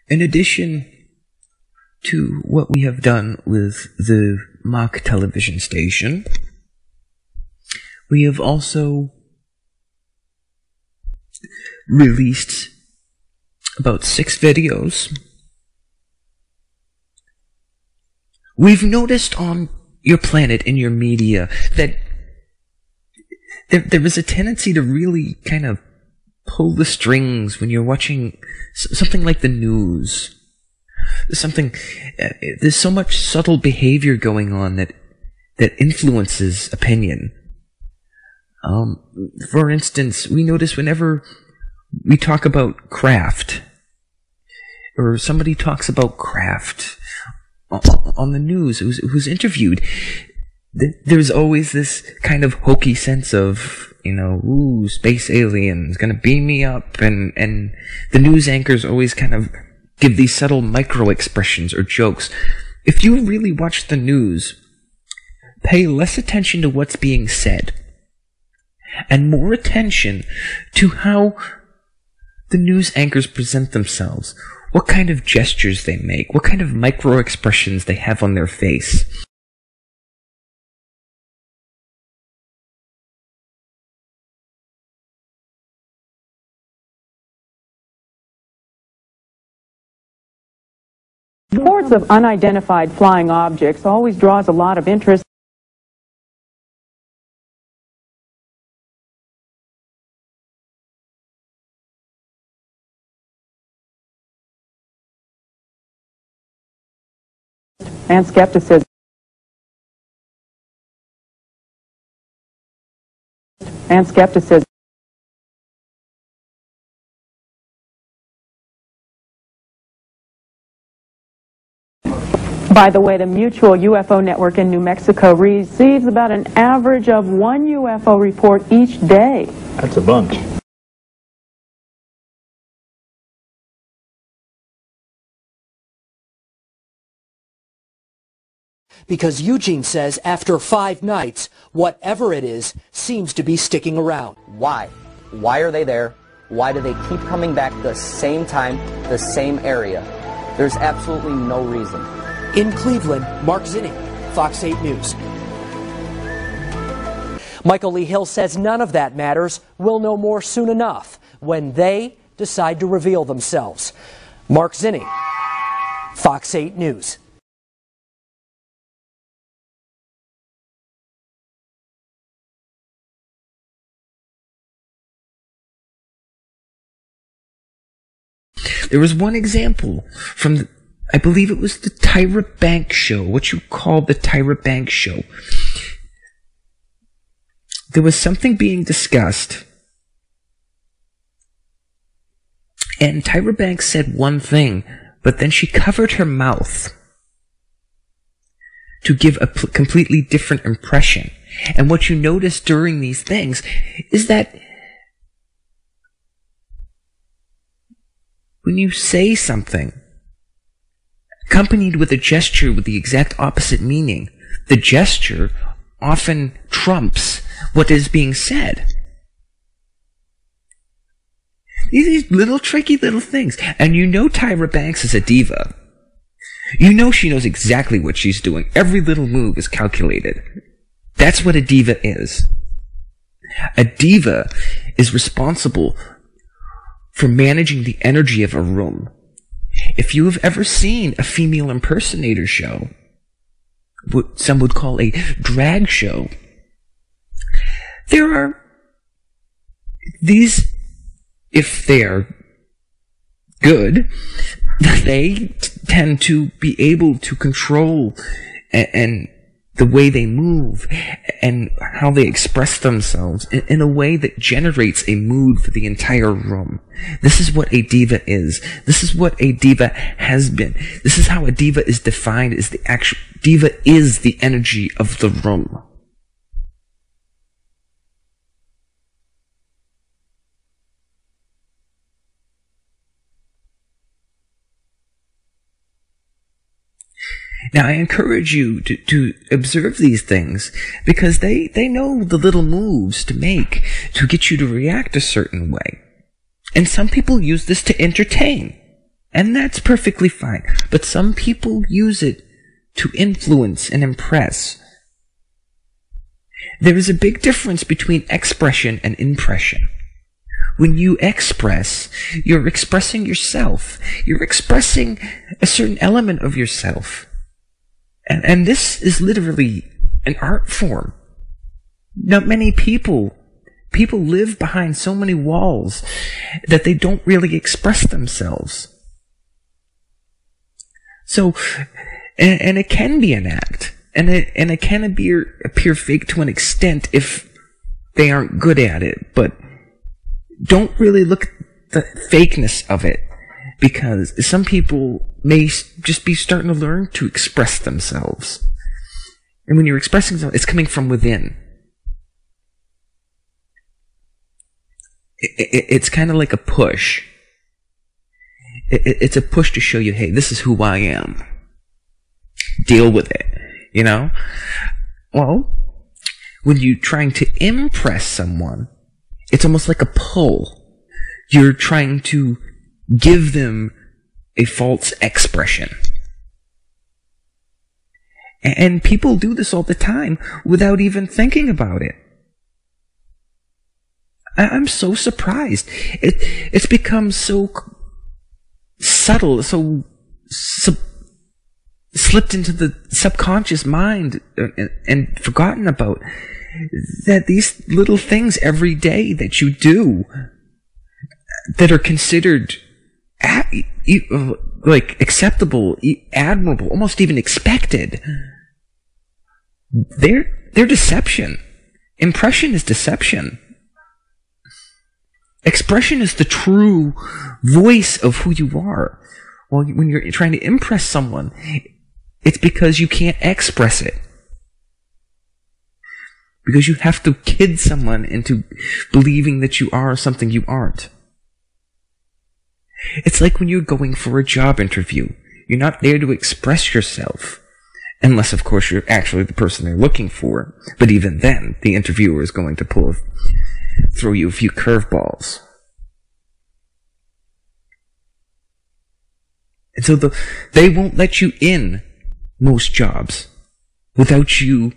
In addition to what we have done with the mock television station, we have also released about 6 videos. We've noticed on your planet, in your media, that there is a tendency to really kind of pull the strings when you're watching something like the news. There's so much subtle behavior going on that influences opinion. For instance, we notice whenever we talk about craft, or somebody talks about craft on the news, who's interviewed, there's always this kind of hokey sense of, ooh, space aliens gonna beam me up, and the news anchors always kind of give these subtle micro expressions or jokes. If you really watch the news, pay less attention to what's being said, and more attention to how the news anchors present themselves, what kind of gestures they make, what kind of micro expressions they have on their face. Reports of unidentified flying objects always draws a lot of interest. And skepticism. By the way, the Mutual UFO Network in New Mexico receives about an average of 1 UFO report each day. That's a bunch. Because Eugene says after 5 nights, whatever it is seems to be sticking around. Why? Why are they there? Why do they keep coming back the same time, the same area? There's absolutely no reason. In Cleveland, Mark Zinni, Fox 8 News. Michael Lee Hill says none of that matters. We'll know more soon enough when they decide to reveal themselves. Mark Zinni, Fox 8 News. There was one example from I believe it was the Tyra Banks show, what you call the Tyra Banks show. There was something being discussed, and Tyra Banks said one thing, but then she covered her mouth to give a completely different impression. And what you notice during these things is that when you say something accompanied with a gesture with the exact opposite meaning, the gesture often trumps what is being said. These little tricky little things. And you know Tyra Banks is a diva. You know she knows exactly what she's doing. Every little move is calculated. That's what a diva is. A diva is responsible for managing the energy of a room. If you have ever seen a female impersonator show, what some would call a drag show, there are these, if they are good, they tend to be able to control and the way they move and how they express themselves in a way that generates a mood for the entire room. This is what a diva is. This is what a diva has been. This is how a diva is defined, as the actual diva is the energy of the room. Now, I encourage you to observe these things, because they know the little moves to make to get you to react a certain way. And some people use this to entertain. And that's perfectly fine. But some people use it to influence and impress. There is a big difference between expression and impression. When you express, you're expressing yourself. You're expressing a certain element of yourself. And this is literally an art form. Not many people live behind so many walls that they don't really express themselves. So, and it can be an act. And it can appear fake to an extent if they aren't good at it. But don't really look at the fakeness of it, because some people may just be starting to learn to express themselves. And when you're expressing something, it's coming from within. It's kind of like a push. It's a push to show you, hey, this is who I am. Deal with it, you know? Well, when you're trying to impress someone, it's almost like a pull. You're trying to give them a false expression. And people do this all the time without even thinking about it. I'm so surprised. It's become so subtle, so slipped into the subconscious mind and forgotten about, that these little things every day that you do that are considered like acceptable, admirable, almost even expected, they're deception. Impression is deception. Expression is the true voice of who you are. Well, when you're trying to impress someone, it's because you can't express it. Because you have to kid someone into believing that you are something you aren't. It's like when you're going for a job interview. You're not there to express yourself. Unless, of course, you're actually the person they're looking for. But even then, the interviewer is going to throw you a few curveballs. And so they won't let you in most jobs without you.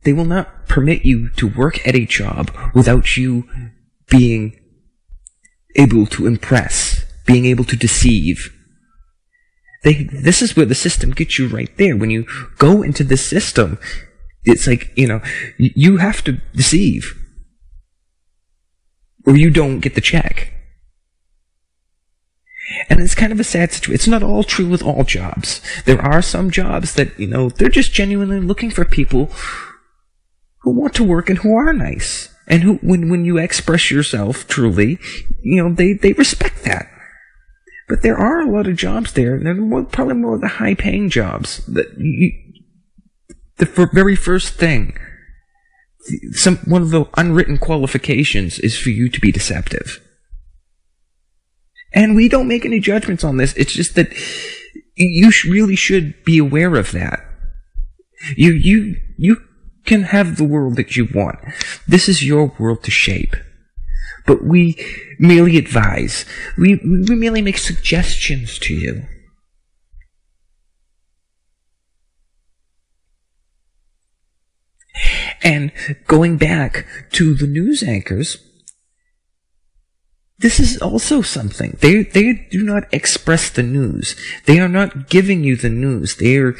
They will not permit you to work at a job without you being able to impress, being able to deceive. This is where the system gets you right there. When you go into this system, it's like, you have to deceive, or you don't get the check. And it's kind of a sad situation. It's not all true with all jobs. There are some jobs that, they're just genuinely looking for people who want to work and who are nice. And who, when you express yourself truly, they respect that. But there are a lot of jobs there, and they're probably more of the high-paying jobs. That the very first thing, one of the unwritten qualifications is for you to be deceptive. And we don't make any judgments on this. It's just that you really should be aware of that. You can have the world that you want. This is your world to shape. But we merely advise. We merely make suggestions to you. And going back to the news anchors, this is also something. They do not express the news. They are not giving you the news. They are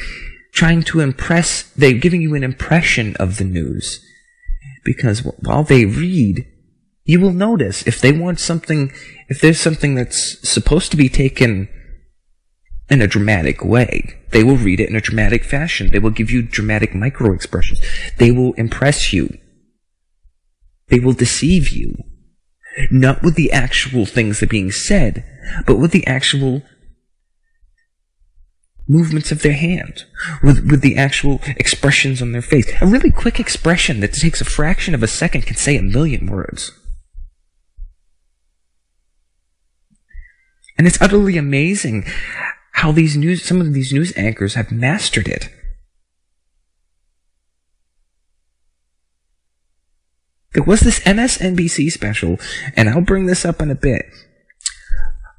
trying to impress. They're giving you an impression of the news. Because while they read, you will notice if they want something, if there's something that's supposed to be taken in a dramatic way, they will read it in a dramatic fashion. They will give you dramatic micro-expressions. They will impress you. They will deceive you. Not with the actual things that are being said, but with the actual movements of their hand, with the actual expressions on their face. A really quick expression that takes a fraction of a second can say 1,000,000 words. And it's utterly amazing how some of these news anchors have mastered it. There was this MSNBC special, and I'll bring this up in a bit,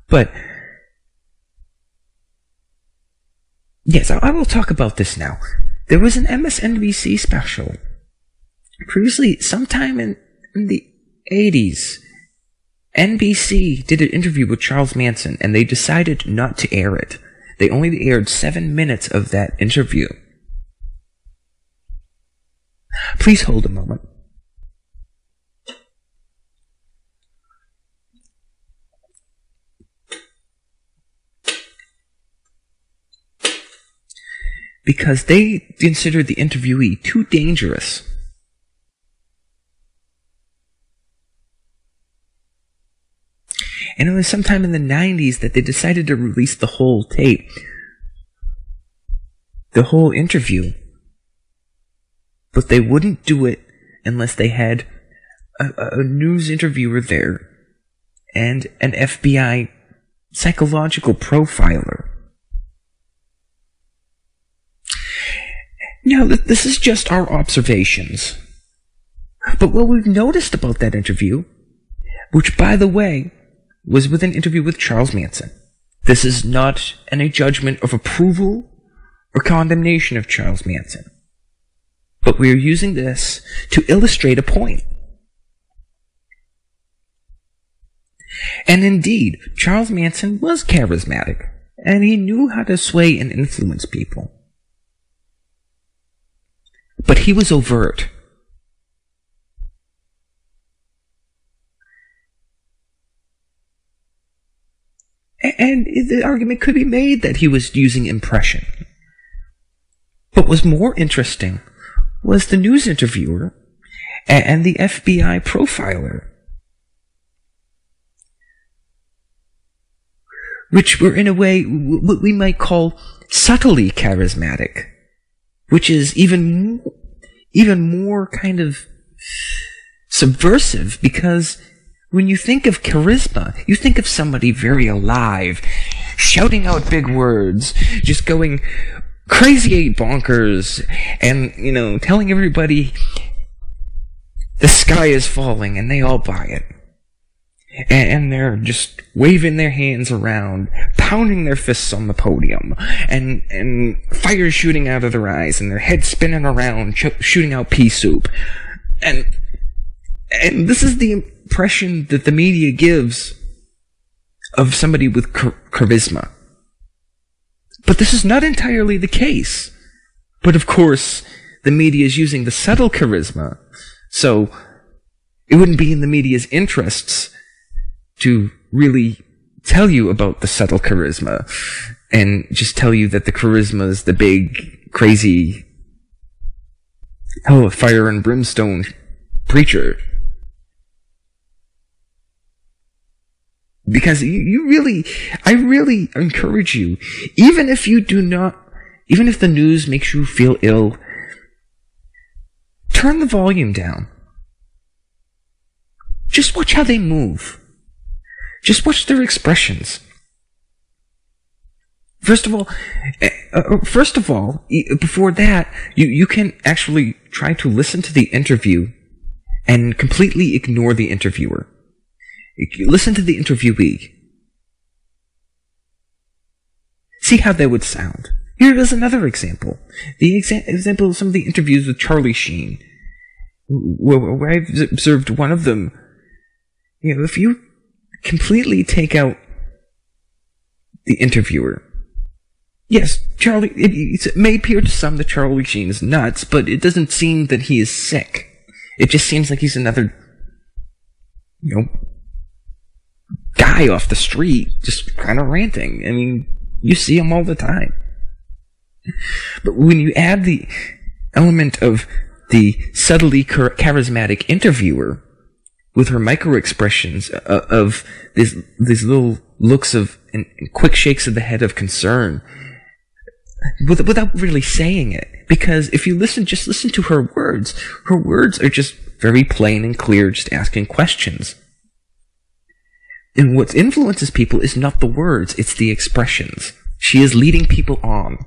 but Yes, I will talk about this now. There was an MSNBC special previously, sometime in the 80s. NBC did an interview with Charles Manson, and they decided not to air it. They only aired 7 minutes of that interview. Please hold a moment. Because they considered the interviewee too dangerous. And it was sometime in the 90s that they decided to release the whole tape. The whole interview. But they wouldn't do it unless they had a news interviewer there and an FBI psychological profiler. Now, this is just our observations. But what we've noticed about that interview, which, by the way, was with an interview with Charles Manson. This is not any judgment of approval or condemnation of Charles Manson. But we are using this to illustrate a point. And indeed, Charles Manson was charismatic, and he knew how to sway and influence people. But he was overt. And the argument could be made that he was using impression. What was more interesting was the news interviewer and the FBI profiler, which were in a way what we might call subtly charismatic, which is even more kind of subversive, because when you think of charisma, you think of somebody very alive, shouting out big words, just going crazy bonkers, and, telling everybody the sky is falling, and they all buy it. And they're just waving their hands around, pounding their fists on the podium, and fire shooting out of their eyes, and their heads spinning around, shooting out pea soup. And this is the impression that the media gives of somebody with charisma. But this is not entirely the case. But of course, the media is using the subtle charisma, so it wouldn't be in the media's interests to really tell you about the subtle charisma and just tell you that the charisma is the big, crazy, hell of fire and brimstone preacher. Because I really encourage you, even if the news makes you feel ill, turn the volume down. Just watch how they move. Just watch their expressions. First of all, before that, you can actually try to listen to the interview and completely ignore the interviewer. Listen to the interviewee. See how they would sound. Here is another example. The example of some of the interviews with Charlie Sheen, where I've observed one of them. If you completely take out the interviewer, yes, it may appear to some that Charlie Sheen is nuts, but it doesn't seem that he is sick. It just seems like he's another, guy off the street, just kind of ranting. I mean, you see him all the time. But when you add the element of the subtly charismatic interviewer with her micro-expressions of these little looks of and quick shakes of the head of concern, without really saying it, because if you just listen to her words are just very plain and clear, just asking questions. And what influences people is not the words, it's the expressions. She is leading people on.